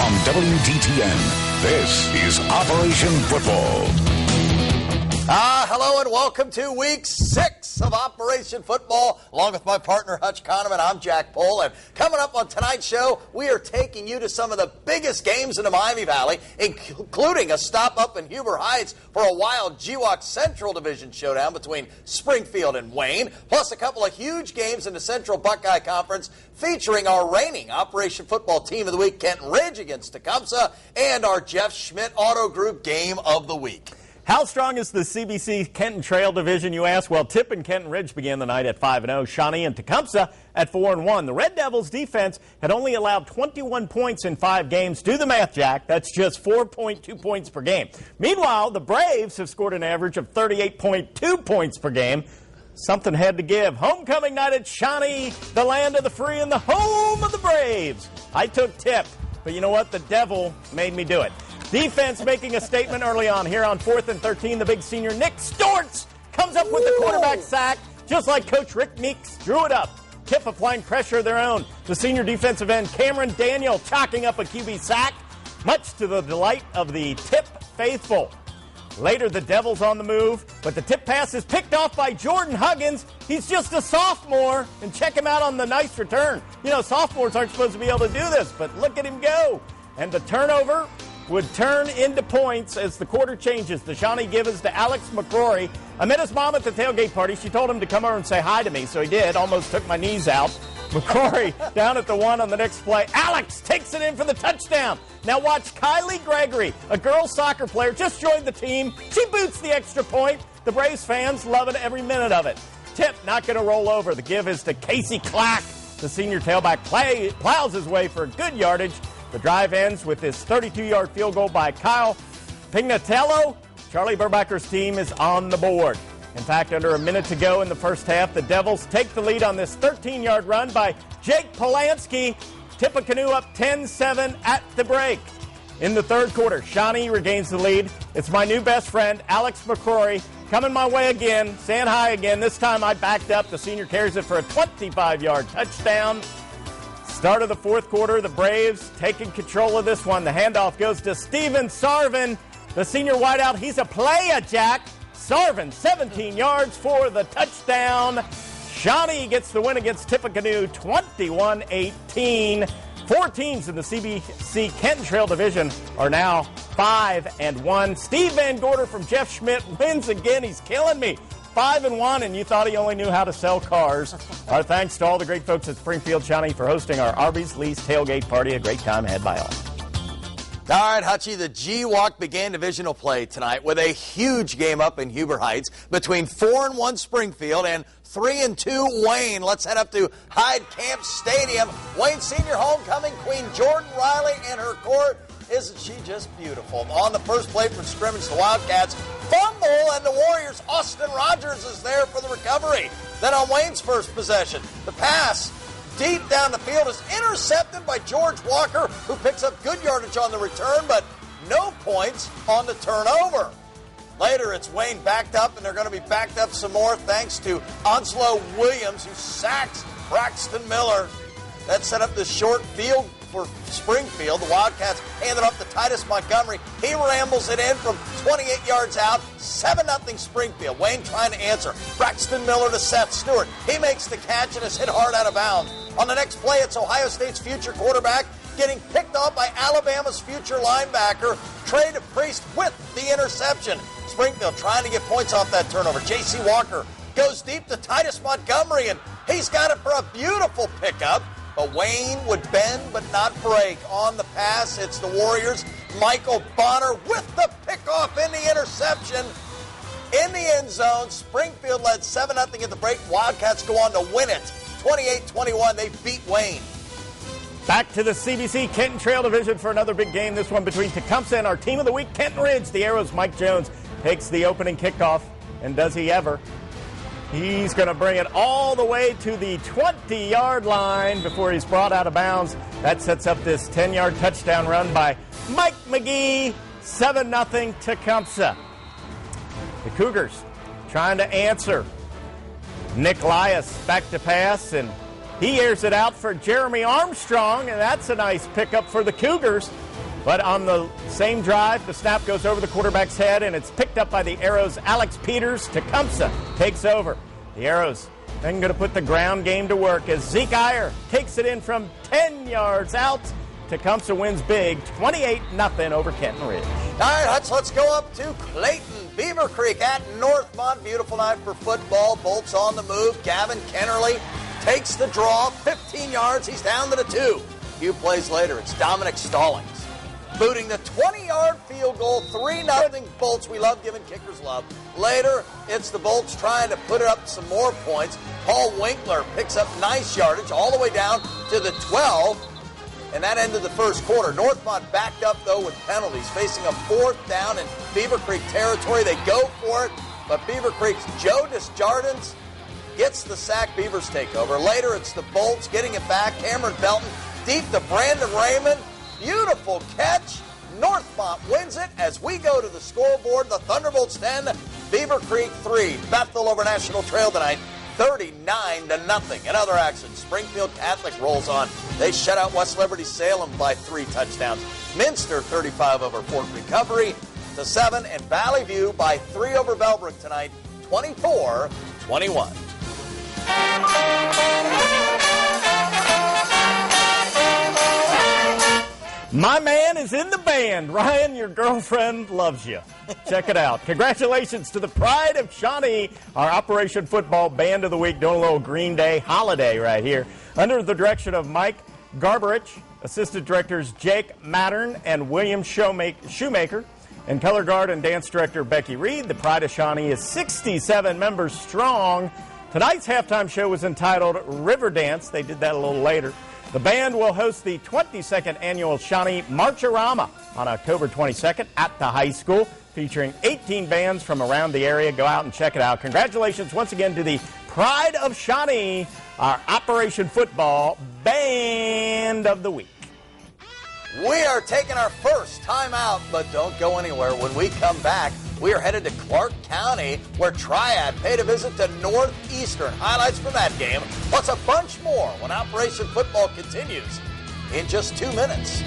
From WDTN, this is Operation Football. Hello and welcome to Week 6 of Operation Football. Along with my partner, Hutch Kahneman, I'm Jack Pohl. And coming up on tonight's show, we are taking you to some of the biggest games in the Miami Valley, including a stop up in Huber Heights for a wild GWOC Central Division showdown between Springfield and Wayne, plus a couple of huge games in the Central Buckeye Conference featuring our reigning Operation Football Team of the Week, Kenton Ridge against Tecumseh, and our Jeff Schmidt Auto Group Game of the Week. How strong is the CBC Kenton Trail Division, you ask? Well, Tip and Kenton Ridge began the night at 5-0. Shawnee and Tecumseh at 4-1. The Red Devils' defense had only allowed 21 points in 5 games. Do the math, Jack. That's just 4.2 points per game. Meanwhile, the Braves have scored an average of 38.2 points per game. Something had to give. Homecoming night at Shawnee, the land of the free and the home of the Braves. I took Tip, but you know what? The Devil made me do it. Defense making a statement early on. Here on 4th and 13, the big senior Nick Stortz comes up with the quarterback sack, just like Coach Rick Meeks drew it up. Tip applying pressure of their own. The senior defensive end, Cameron Daniel, chalking up a QB sack, much to the delight of the Tip faithful. Later, the Devils on the move, but the tip pass is picked off by Jordan Huggins. He's just a sophomore, and check him out on the nice return. You know, sophomores aren't supposed to be able to do this, but look at him go. And the turnover would turn into points as the quarter changes. The Shawnee gives to Alex McCrory. I met his mom at the tailgate party. She told him to come over and say hi to me, so he did. Almost took my knees out. McCrory down at the 1 on the next play. Alex takes it in for the touchdown. Now watch Kylie Gregory, a girls soccer player, just joined the team. She boots the extra point. The Braves fans loving every minute of it. Tip not going to roll over. The give is to Casey Clack. The senior tailback plows his way for good yardage. The drive ends with this 32-yard field goal by Kyle Pignatello. Charlie Burbacker's team is on the board. In fact, under a minute to go in the first half, the Devils take the lead on this 13-yard run by Jake Polanski. Tippecanoe up 10-7 at the break. In the third quarter, Shawnee regains the lead. It's my new best friend, Alex McCrory, coming my way again, saying hi again. This time I backed up. The senior carries it for a 25-yard touchdown. Start of the fourth quarter, the Braves taking control of this one. The handoff goes to Steven Sarvin, the senior wideout. He's a playa, Jack. Sarvin, 17 yards for the touchdown. Shawnee gets the win against Tippecanoe, 21-18. 4 teams in the CBC Kenton Trail Division are now 5-1. Steve Van Gorder from Jeff Schmidt wins again. He's killing me. 5-1, and you thought he only knew how to sell cars. Our thanks to all the great folks at Springfield Shawnee for hosting our Arby's Lease tailgate party. A great time had by all. All right, Hutchie, the GWOC began divisional play tonight with a huge game up in Huber Heights between 4-1 Springfield and 3-2 Wayne. Let's head up to Hyde Camp Stadium. Wayne Senior homecoming queen Jordan Riley in her court. Isn't she just beautiful? On the first play from scrimmage, the Wildcats fumble, and the Warriors' Austin Rogers is there for the recovery. Then on Wayne's first possession, the pass deep down the field is intercepted by George Walker, who picks up good yardage on the return, but no points on the turnover. Later, it's Wayne backed up, and they're going to be backed up some more thanks to Onslow Williams, who sacks Braxton Miller. That set up the short field for Springfield. The Wildcats hand it up to Titus Montgomery. He rambles it in from 28 yards out. 7-0 Springfield. Wayne trying to answer. Braxton Miller to Seth Stewart. He makes the catch and is hit hard out of bounds. On the next play, it's Ohio State's future quarterback getting picked off by Alabama's future linebacker, Trey DePriest, with the interception. Springfield trying to get points off that turnover. J.C. Walker goes deep to Titus Montgomery, and he's got it for a beautiful pickup. But Wayne would bend but not break. On the pass, it's the Warriors. Michael Bonner with the pickoff in the interception. In the end zone, Springfield led 7-0 at the break. Wildcats go on to win it. 28-21, they beat Wayne. Back to the CBC Kenton Trail Division for another big game. This one between Tecumseh and our team of the week, Kenton Ridge. The Arrows' Mike Jones takes the opening kickoff, and does he ever? He's going to bring it all the way to the 20-yard line before he's brought out of bounds. That sets up this 10-yard touchdown run by Mike McGee. 7-0 Tecumseh. The Cougars trying to answer. Nick Lias back to pass, and He airs it out for Jeremy Armstrong, and that's a nice pickup for the Cougars. But on the same drive, the snap goes over the quarterback's head, and it's picked up by the Arrows' Alex Peters. Tecumseh takes over. The Arrows then going to put the ground game to work as Zeke Iyer takes it in from 10 yards out. Tecumseh wins big, 28-0 over Kenton Ridge. All right, Hutch, let's go up to Clayton. Beaver Creek at Northmont. Beautiful night for football. Bolts on the move. Gavin Kennerly takes the draw. 15 yards. He's down to the 2. A few plays later, it's Dominic Stallings booting the 20-yard field goal. 3-0 Bolts. We love giving kickers love. Later, it's the Bolts trying to put up some more points. Paul Winkler picks up nice yardage all the way down to the 12. And that ended the first quarter. Northmont backed up, though, with penalties, facing a 4th down in Beaver Creek territory. They go for it, but Beaver Creek's Joe Desjardins gets the sack. Beavers take over. Later, it's the Bolts getting it back. Cameron Belton deep to Brandon Raymond. Beautiful catch. Northmont wins it as we go to the scoreboard. The Thunderbolts 10, Beaver Creek 3. Bethel over National Trail tonight, 39-0. In other action, Springfield Catholic rolls on. They shut out West Liberty Salem by 3 touchdowns. Minster 35 over Fort Recovery to 7, and Valley View by 3 over Bellbrook tonight, 24-21. My man is in the band. Ryan, your girlfriend loves you. Check it out. Congratulations to the pride of Shawnee, our Operation Football Band of the Week, doing a little Green Day holiday right here. Under the direction of Mike Garbarich, assistant directors Jake Mattern and William Shoemaker, and color guard and dance director Becky Reed. The pride of Shawnee is 67 members strong. Tonight's halftime show was entitled River Dance. They did that a little later. The band will host the 22nd annual Shawnee March-a-Rama on October 22nd at the high school, featuring 18 bands from around the area. Go out and check it out. Congratulations once again to the pride of Shawnee, our Operation Football Band of the Week. We are taking our first time out, but don't go anywhere. When we come back, we are headed to Clark County, where Triad paid a visit to Northeastern. Highlights from that game, plus a bunch more when Operation Football continues in just 2 minutes.